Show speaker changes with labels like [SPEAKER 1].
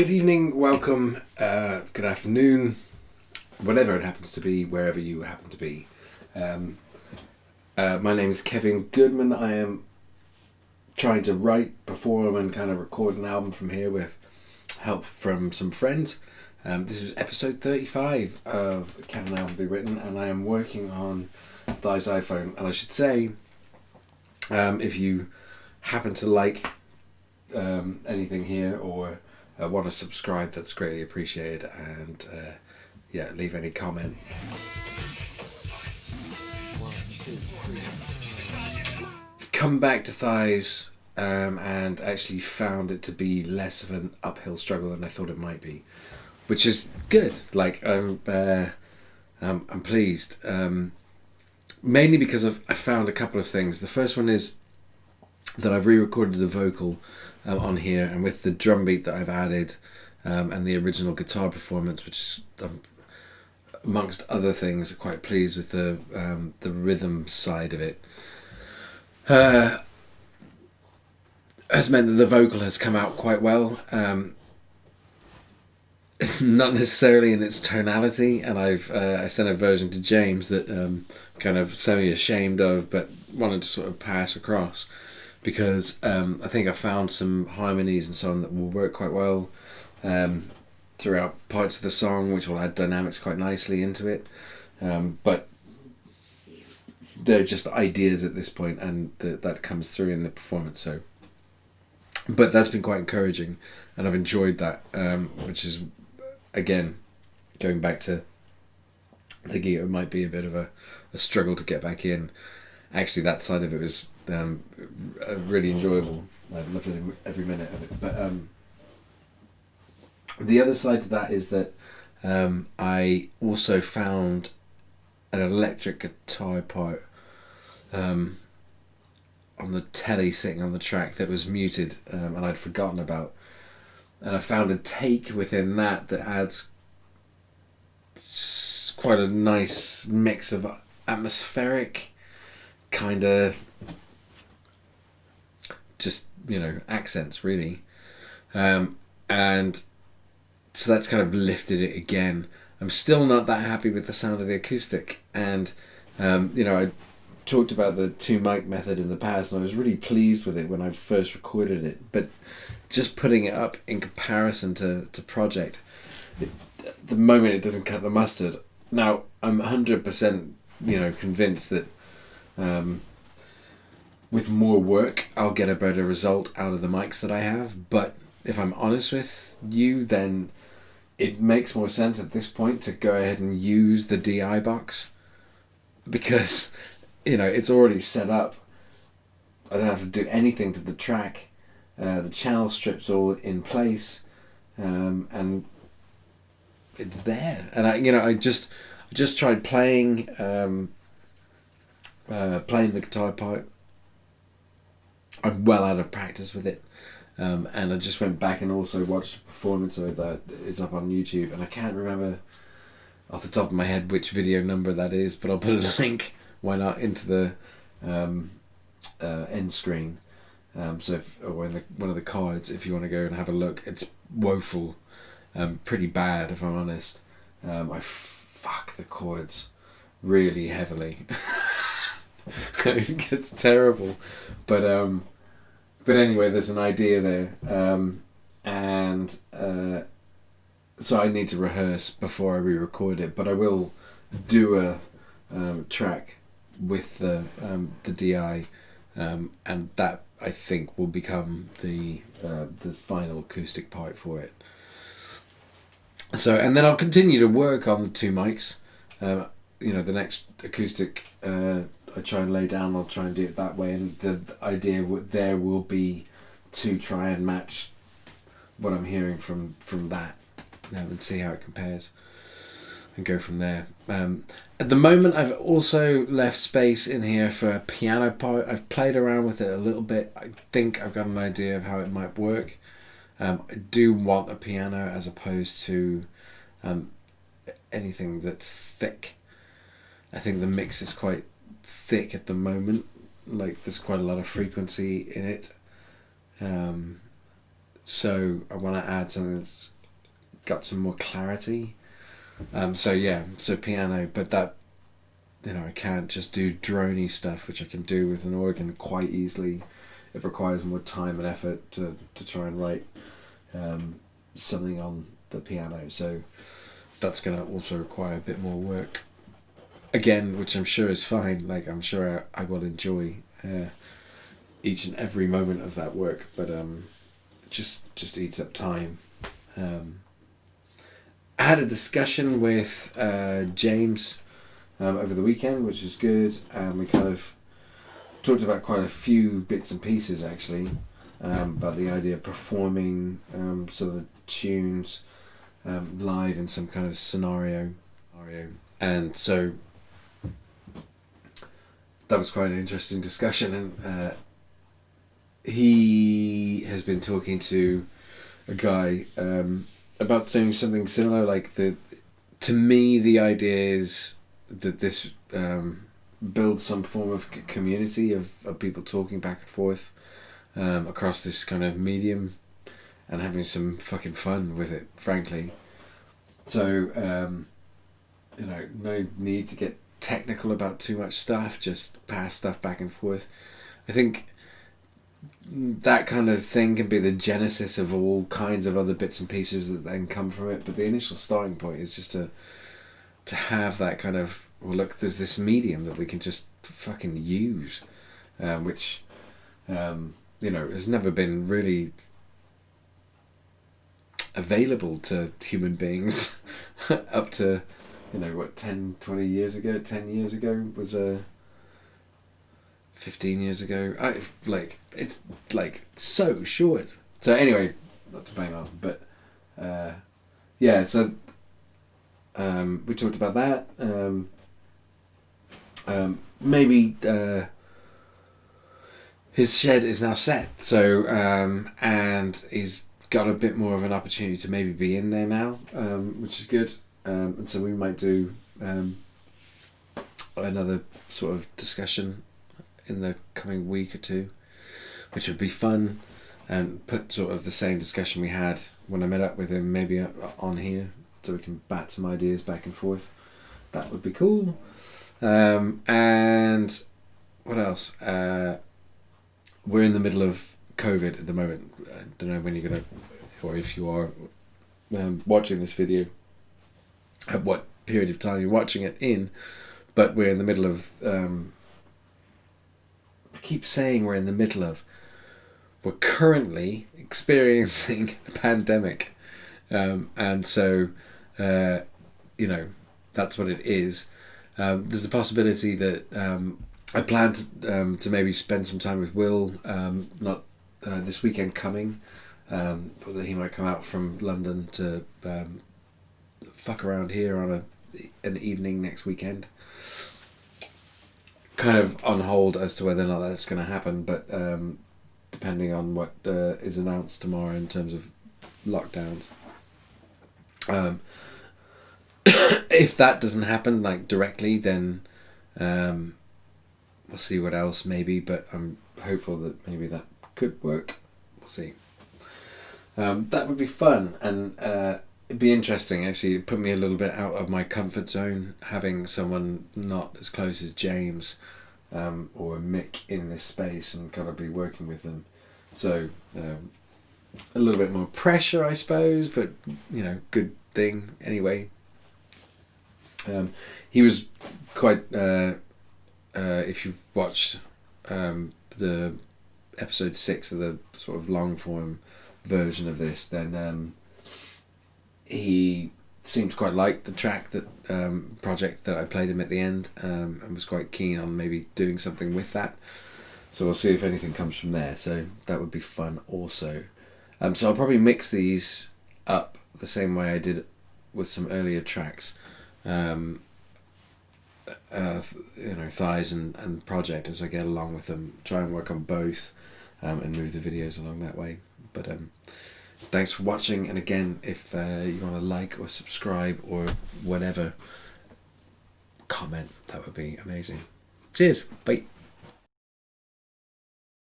[SPEAKER 1] Good evening, welcome, good afternoon, whatever it happens to be, wherever you happen to be. My name is Kevin Goodman. I am trying to write, perform and kind of record an album from here with help from some friends. This is episode 35 of Can an Album Be Written, and I am working on Thy's iPhone. And I should say, if you happen to like anything here or want to subscribe, that's greatly appreciated, and leave any comment. 1, 2, 3. Come back to Thighs and actually found it to be less of an uphill struggle than I thought it might be, which is good. Like I'm pleased, mainly because I found a couple of things. The first one is that I've re-recorded the vocal on here, and with the drum beat that I've added and the original guitar performance, which is amongst other things, I'm quite pleased with the rhythm side of it. Has meant that the vocal has come out quite well. It's not necessarily in its tonality, and I sent a version to James that kind of semi-ashamed of, but wanted to sort of pass across, because I think I found some harmonies and so on that will work quite well throughout parts of the song, which will add dynamics quite nicely into it. But they're just ideas at this point, and that comes through in the performance. So, but that's been quite encouraging, and I've enjoyed that, which is, again, going back to thinking it might be a bit of a struggle to get back in. Actually, that side of it was really enjoyable. I loved every minute of it. But the other side to that is that I also found an electric guitar part on the telly sitting on the track that was muted, and I'd forgotten about. And I found a take within that adds quite a nice mix of atmospheric kind of just, accents really, and so that's kind of lifted it again. I'm still not that happy with the sound of the acoustic, and I talked about the 2 mic method in the past, and I was really pleased with it when I first recorded it, but just putting it up in comparison to Project, at the moment it doesn't cut the mustard. Now I'm 100% convinced that with more work I'll get a better result out of the mics that I have, but if I'm honest with you, then it makes more sense at this point to go ahead and use the DI box, because it's already set up. I don't have to do anything to the track. The channel strip's all in place, and it's there. And I just tried playing the guitar part. I'm well out of practice with it, and I just went back and also watched a performance of it that is up on YouTube, and I can't remember off the top of my head which video number that is, but I'll put a link, why not, into the end screen, or in one of the cards if you want to go and have a look. It's woeful, pretty bad if I'm honest. I fuck the chords really heavily. I think it's terrible, but anyway, there's an idea there, and so I need to rehearse before I re-record it. But I will do a track with the DI, and that I think will become the final acoustic part for it. So, and then I'll continue to work on the 2 mics. The next acoustic I try and lay down, I'll try and do it that way, and the idea there will be to try and match what I'm hearing from that, and see how it compares, and go from there. At the moment, I've also left space in here for a piano part. I've played around with it a little bit. I think I've got an idea of how it might work. I do want a piano as opposed to anything that's thick. I think the mix is quite thick at the moment. Like, there's quite a lot of frequency in it. so I want to add something that's got some more clarity. So piano, but that, I can't just do droney stuff, which I can do with an organ quite easily. It requires more time and effort to try and write something on the piano, so that's going to also require a bit more work. Again, which I'm sure is fine. Like, I'm sure I will enjoy each and every moment of that work, but just eats up time. I had a discussion with James over the weekend, which is good, and we kind of talked about quite a few bits and pieces actually, about the idea of performing some of the tunes live in some kind of scenario, and so that was quite an interesting discussion. And he has been talking to a guy about doing something similar. Like, to me, the idea is that this builds some form of community of people talking back and forth across this kind of medium and having some fucking fun with it, frankly. So, no need to get technical about too much stuff, just pass stuff back and forth. I think that kind of thing can be the genesis of all kinds of other bits and pieces that then come from it, but the initial starting point is just to have that kind of, well, look, there's this medium that we can just fucking use, which has never been really available to human beings up to 10 years ago was 15 years ago. It's like so short. So anyway, not to bang on, but so we talked about that. Maybe his shed is now set, so and he's got a bit more of an opportunity to maybe be in there now, which is good. And so we might do another sort of discussion in the coming week or two, which would be fun, and put sort of the same discussion we had when I met up with him maybe on here, so we can bat some ideas back and forth. That would be cool. And what else? We're in the middle of COVID at the moment. I don't know when you're gonna, or if you are watching this video, at what period of time you're watching it in, but we're in the middle of I keep saying we're in the middle of, we're currently experiencing a pandemic, and so that's what it is. There's a possibility that I plan to maybe spend some time with Will, not this weekend coming, but that he might come out from London to fuck around here on an evening next weekend. Kind of on hold as to whether or not that's going to happen, but depending on what is announced tomorrow in terms of lockdowns. If that doesn't happen like directly, then we'll see what else maybe, but I'm hopeful that maybe that could work. We'll see. That would be fun, and it'd be interesting actually. It put me a little bit out of my comfort zone, having someone not as close as James or Mick in this space and kind of be working with them. So a little bit more pressure, I suppose, but good thing anyway. He was quite if you watched the episode 6 of the sort of long form version of this, then he seemed to quite like the track that project that I played him at the end, and was quite keen on maybe doing something with that. So we'll see if anything comes from there. So that would be fun also. So I'll probably mix these up the same way I did with some earlier tracks. Thighs and project, as I get along with them, try and work on both, and move the videos along that way. But thanks for watching, and again, if you want to like or subscribe or whatever, comment, that would be amazing. Cheers, bye.